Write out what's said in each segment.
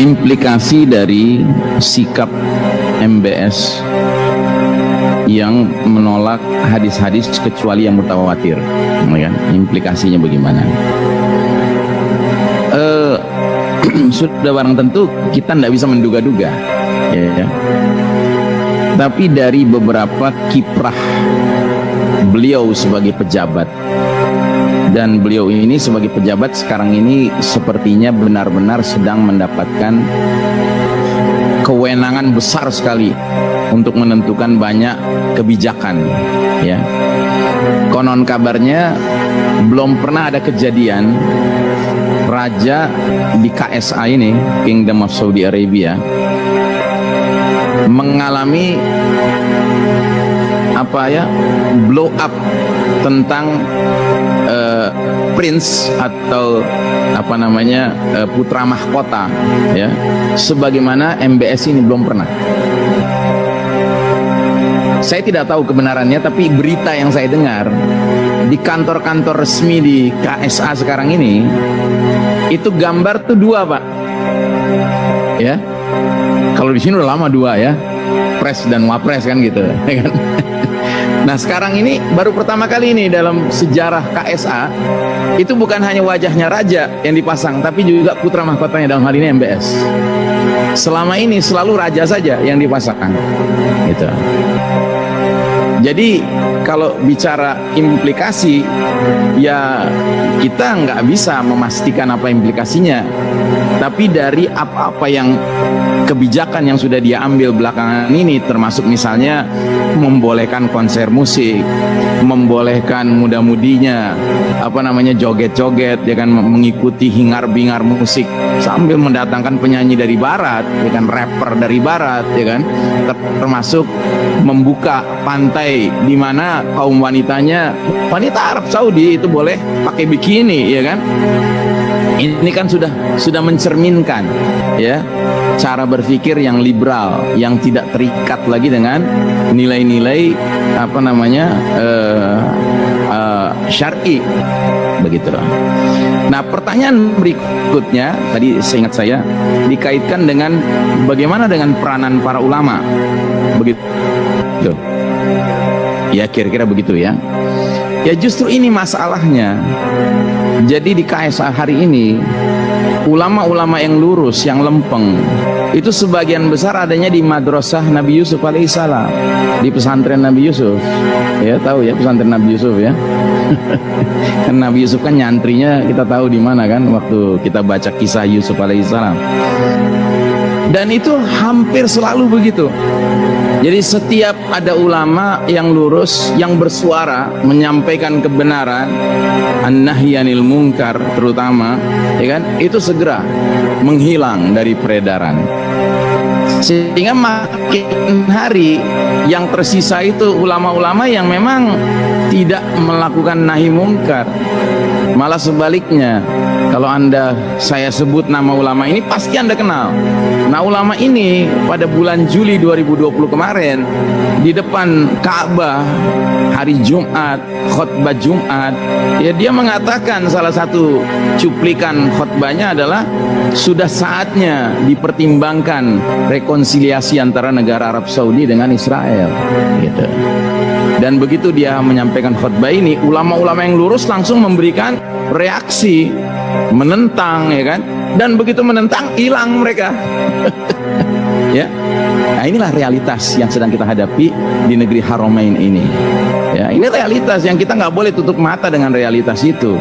implikasi dari sikap MBS yang menolak hadis-hadis kecuali yang mutawatir, kan? Implikasinya bagaimana? Sudah barang tentu kita tidak bisa menduga-duga, ya. Tapi dari beberapa kiprah beliau sebagai pejabat, dan beliau ini sebagai pejabat sekarang ini sepertinya benar-benar sedang mendapatkan kewenangan besar sekali untuk menentukan banyak kebijakan, ya. Konon kabarnya belum pernah ada kejadian raja di KSA ini, Kingdom of Saudi Arabia, mengalami blow up tentang prince atau putra mahkota, ya, sebagaimana MBS ini belum pernah. Saya tidak tahu kebenarannya, tapi berita yang saya dengar di kantor-kantor resmi di KSA sekarang ini, itu gambar tuh dua, Pak, ya. Kalau di sini udah lama dua, ya, pres dan wapres kan gitu, ya kan? Nah sekarang ini baru pertama kali ini dalam sejarah KSA itu bukan hanya wajahnya raja yang dipasang, tapi juga putra mahkotanya, dalam hal ini MBS. Selama ini selalu raja saja yang dipasang, gitu. Jadi kalau bicara implikasi, ya kita nggak bisa memastikan apa implikasinya. Tapi dari apa-apa yang kebijakan yang sudah dia ambil belakangan ini, termasuk misalnya membolehkan konser musik, membolehkan muda-mudinya joget-joget, ya kan, mengikuti hingar-bingar musik sambil mendatangkan penyanyi dari barat, ya kan, rapper dari barat, ya kan, termasuk membuka pantai di mana kaum wanitanya, wanita Arab Saudi itu boleh pakai bikini, ya kan. Ini kan sudah mencerminkan, ya, cara berpikir yang liberal, yang tidak terikat lagi dengan nilai-nilai syar'i, begitu. Nah, pertanyaan berikutnya tadi seingat saya dikaitkan dengan bagaimana dengan peranan para ulama, begitu. Ya, kira-kira begitu, ya. Ya, justru ini masalahnya. Jadi di KSA hari ini ulama-ulama yang lurus, yang lempeng, itu sebagian besar adanya di madrasah Nabi Yusuf alaihissalam, di pesantren Nabi Yusuf. Ya, tahu ya pesantren Nabi Yusuf, ya. Kan Nabi Yusuf kan nyantrinya kita tahu di mana kan, waktu kita baca kisah Yusuf alaihissalam. Dan itu hampir selalu begitu. Jadi setiap ada ulama yang lurus, yang bersuara menyampaikan kebenaran, an-nahyi 'anil munkar terutama, ya kan, itu segera menghilang dari peredaran. Sehingga makin hari yang tersisa itu ulama-ulama yang memang tidak melakukan nahi mungkar. Malah sebaliknya, kalau saya sebut nama ulama ini pasti Anda kenal. Nah, ulama ini pada bulan Juli 2020 kemarin di depan Ka'bah hari Jumat, khutbah Jumat, ya, dia mengatakan, salah satu cuplikan khutbahnya adalah sudah saatnya dipertimbangkan rekonsiliasi antara negara Arab Saudi dengan Israel, gitu. Dan begitu dia menyampaikan khutbah ini, ulama-ulama yang lurus langsung memberikan reaksi, menentang, ya kan. Dan begitu menentang, hilang mereka. Ya. Nah, inilah realitas yang sedang kita hadapi di negeri Haramain ini. Ya, ini realitas yang kita nggak boleh tutup mata dengan realitas itu.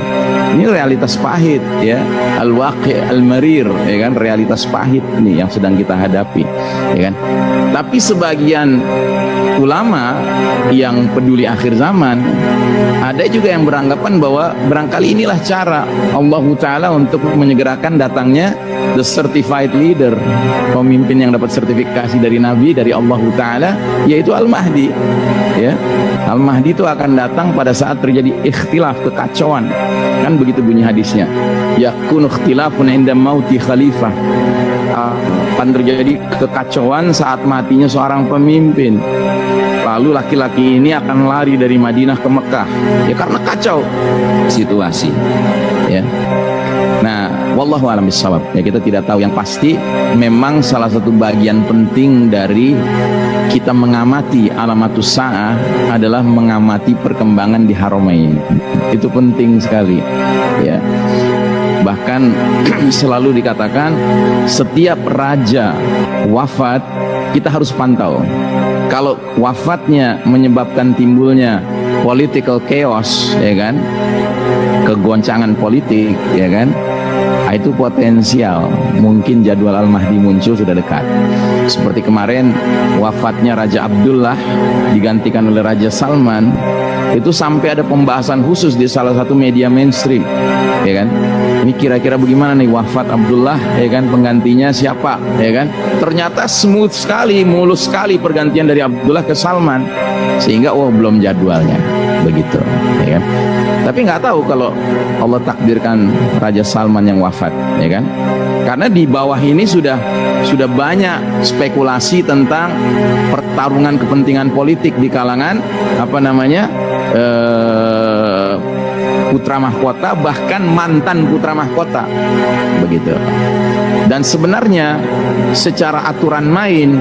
Ini realitas pahit, ya, al-waqi' al-marir, ya kan, realitas pahit ini yang sedang kita hadapi, ya kan. Tapi sebagian ulama yang peduli akhir zaman, ada juga yang beranggapan bahwa barangkali inilah cara Allah Ta'ala untuk menyegerakan datangnya the certified leader, pemimpin yang dapat sertifikasi dari Nabi, dari Allah Ta'ala, yaitu Al-Mahdi, ya. Al-Mahdi itu akan datang pada saat terjadi ikhtilaf, kekacauan, kan begitu bunyi hadisnya, yakunu ikhtilafun inda mauti khalifah, akan terjadi kekacauan saat matinya seorang pemimpin. Lalu laki-laki ini akan lari dari Madinah ke Mekah, ya, karena kacau situasi, ya. Nah, Wallahu a'lam bishawab. Ya, kita tidak tahu, yang pasti memang salah satu bagian penting dari kita mengamati alamatus sa'ah adalah mengamati perkembangan di Haramain. Itu penting sekali, ya. Bahkan selalu dikatakan setiap raja wafat kita harus pantau. Kalau wafatnya menyebabkan timbulnya political chaos, ya kan, kegoncangan politik, ya kan, itu potensial mungkin jadwal Al-Mahdi muncul sudah dekat. Seperti kemarin wafatnya Raja Abdullah digantikan oleh Raja Salman, itu sampai ada pembahasan khusus di salah satu media mainstream, ya kan, ini kira-kira bagaimana nih wafat Abdullah, ya kan, penggantinya siapa, ya kan. Ternyata smooth sekali, mulus sekali pergantian dari Abdullah ke Salman, sehingga belum jadwalnya begitu, ya kan. Tapi nggak tahu kalau Allah takdirkan Raja Salman yang wafat, ya kan. Karena di bawah ini sudah banyak spekulasi tentang pertarungan kepentingan politik di kalangan putra mahkota, bahkan mantan putra mahkota, begitu. Dan sebenarnya secara aturan main,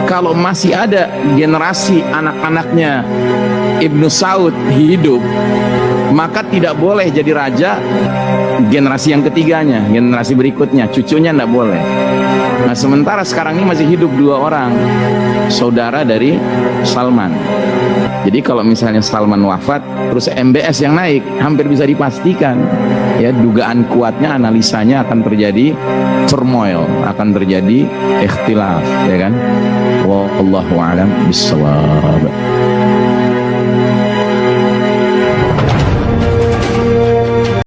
kalau masih ada generasi anak-anaknya Ibnu Saud hidup, maka tidak boleh jadi raja generasi yang ketiganya, generasi berikutnya, cucunya tidak boleh. Nah, sementara sekarang ini masih hidup 2 orang saudara dari Salman. Jadi kalau misalnya Salman wafat, terus MBS yang naik, hampir bisa dipastikan, ya, dugaan kuatnya, analisanya akan terjadi turmoil, akan terjadi ikhtilaf, ya kan. Wallahu a'lam bishawab.